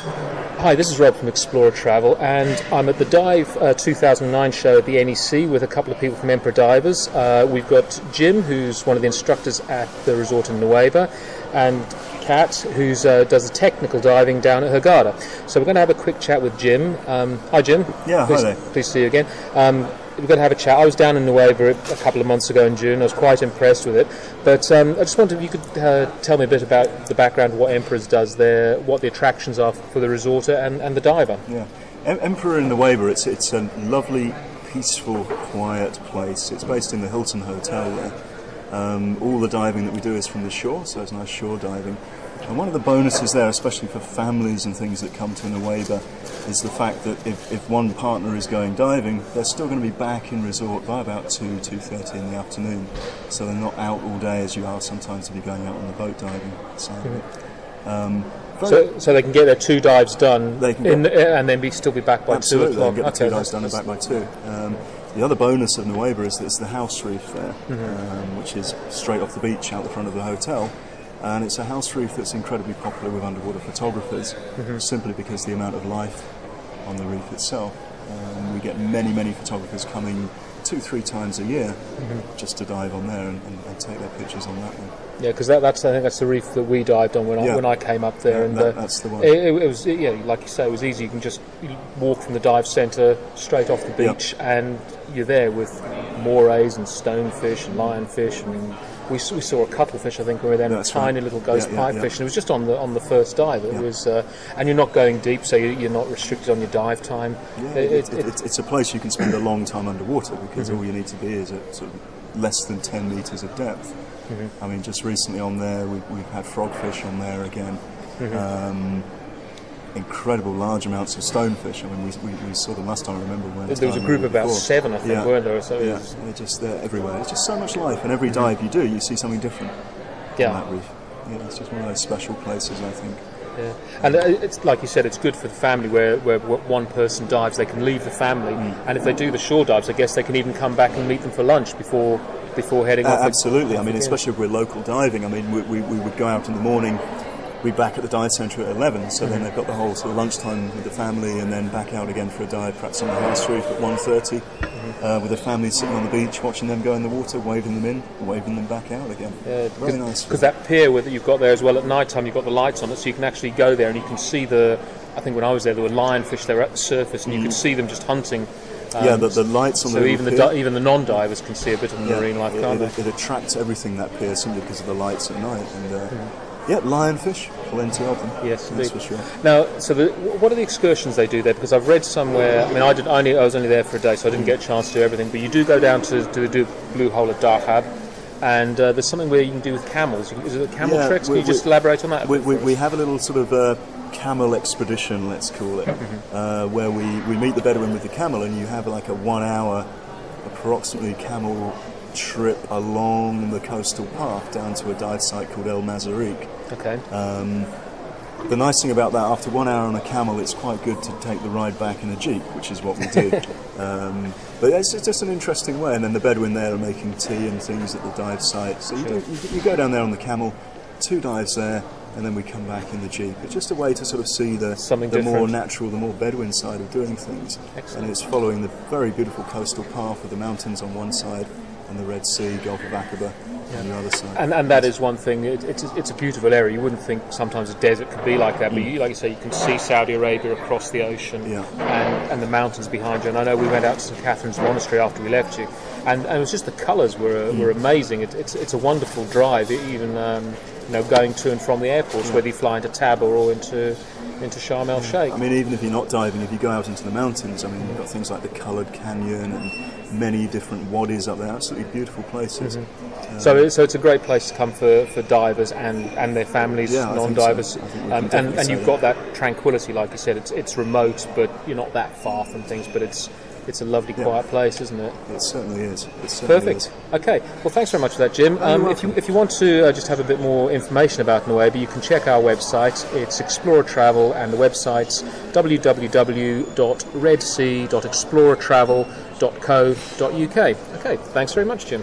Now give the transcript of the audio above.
Hi, this is Rob from Explorer Travel, and I'm at the Dive 2009 show at the NEC with a couple of people from Emperor Divers. We've got Jim, who's one of the instructors at the resort in Nuweiba, and Kat, who does the technical diving down at Hurghada. So we're going to have a quick chat with Jim. Hi, Jim. Yeah, hi there. Pleased to see you again. We're going to have a chat. I was down in Nuweiba a couple of months ago in June. I was quite impressed with it. But I just wondered if you could tell me a bit about the background of what Emperor's does there, what the attractions are for the resorter and the diver. Yeah, Emperor in Nuweiba, it's a lovely, peaceful, quiet place. It's based in the Hilton Hotel there. All the diving that we do is from the shore, so it's nice shore diving. And one of the bonuses there, especially for families and things that come to Nuweiba, is the fact that if one partner is going diving, they're still going to be back in resort by about 2:30 in the afternoon. So they're not out all day as you are sometimes if you're going out on the boat diving side of it. So they can get their 2 dives done and then still be back by 2 o'clock? Absolutely, they can get the 2 dives done and back by 2. The other bonus of Nuweiba is that it's the house reef there, which is straight off the beach out the front of the hotel. And it's a house reef that's incredibly popular with underwater photographers, simply because the amount of life on the reef itself. We get many photographers coming 2-3 times a year just to dive on there and take their pictures on that one. Yeah, because I think that's the reef that we dived on when I came up there. Yeah, and that's the one. It was, like you say, it was easy. You can just walk from the dive centre straight off the beach, and you're there with morays and stonefish and lionfish, and we saw a cuttlefish, I think, when we were there, and a tiny little ghost pipefish, and it was just on the first dive. It was, and you're not going deep, so you're not restricted on your dive time. Yeah, it's a place you can spend a long time underwater because all you need to be is at sort of less than 10 metres of depth. I mean, just recently on there, we've had frogfish on there again. Incredible large amounts of stonefish. I mean, we saw them last time. I remember when there was a group of about 7, I think, weren't there? So they're just there everywhere. It's just so much life, and every dive you do, you see something different on that reef. Yeah, it's just one of those special places, I think. Yeah, and it's like you said, it's good for the family where one person dives, they can leave the family, and if they do the shore dives, I guess they can even come back and meet them for lunch before heading off. Absolutely. I mean, especially if we're local diving. I mean, we would go out in the morning. We'd be back at the dive centre at 11, so then they've got the whole sort of lunchtime with the family, and then back out again for a dive, perhaps on the house reef at 1:30, with the family sitting on the beach, watching them go in the water, waving them in, waving them back out again. Yeah, very nice. Because that pier that you've got there as well, at night time, you've got the lights on it, so you can actually go there and you can see I think when I was there were lionfish there at the surface, and you could see them just hunting. The lights on the pier. So even the non-divers can see a bit of marine life, can't they? It attracts everything, that pier, simply because of the lights at night. And lionfish, plenty of them. Yes, indeed. That's for sure. Now, so what are the excursions they do there? Because I've read somewhere. I mean, I was only there for a day, so I didn't get a chance to do everything. But you do go down to do Blue Hole at Dahab, and there's something where you can do with camels. Is it a camel treks? Can you just elaborate on that? We have a little sort of camel expedition, let's call it, where we meet the Bedouin with the camel, and you have like a 1 hour, approximately, camel trip along the coastal path down to a dive site called El Mazariq. Okay. The nice thing about that, after 1 hour on a camel, it's quite good to take the ride back in a jeep, which is what we did. But it's just an interesting way. And then the Bedouin there are making tea and things at the dive site. So you go down there on the camel, 2 dives there, and then we come back in the jeep. It's just a way to sort of see the more natural, the more Bedouin side of doing things. Excellent. And it's following the very beautiful coastal path with the mountains on one side and the Red Sea, Gulf of Aqaba on the other side. And that is one thing. It's a beautiful area. You wouldn't think sometimes a desert could be like that, but like you say, you can see Saudi Arabia across the ocean and the mountains behind you. And I know we went out to St Catherine's Monastery after we left you, and it was just the colours were amazing. It's a wonderful drive, even going to and from the airports, whether you fly into Taba or into Sharm el Sheikh. I mean, even if you're not diving, if you go out into the mountains, I mean, you've got things like the Coloured Canyon and many different wadis up there, absolutely beautiful places. So it's a great place to come for divers and their families, non-divers. And you've got that tranquility, like you said. It's remote, but you're not that far from things, but it's a lovely, quiet place, isn't it? It certainly is. Perfect. Okay. Well, thanks very much for that, Jim. If you want to just have a bit more information about Nuweiba, you can check our website. It's Explorer Travel, and the website's www.redsea.explorertravel.co.uk. Okay. Thanks very much, Jim.